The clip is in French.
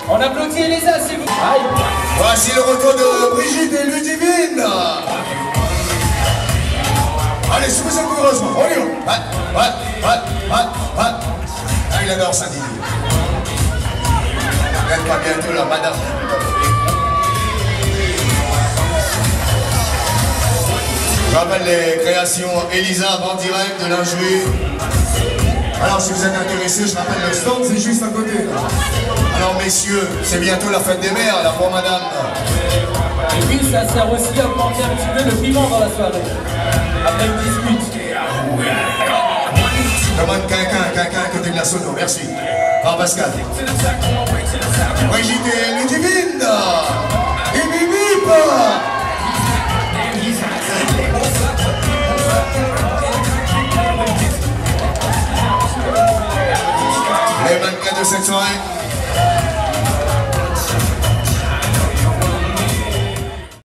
On applaudit Elisa, s'il vous plaît. Voici le retour de Brigitte et Ludivine. Allez, soufflez vigoureusement, on y va. Ah, il adore ça, Didier. Regarde pas bientôt la madame. Je rappelle les créations Elisa en direct de l'Anjoué. Alors si vous êtes intéressés, je rappelle le stand, c'est juste à côté là. Alors messieurs, c'est bientôt la fête des mères, la pour madame. Et puis ça sert aussi à augmenter un petit peu le piment dans la soirée. Après une dispute. Demande quelqu'un à côté de la sono, merci. Par Pascal. Brigitte et Ludivine. Et Mimip. Les mannequins de cette soirée.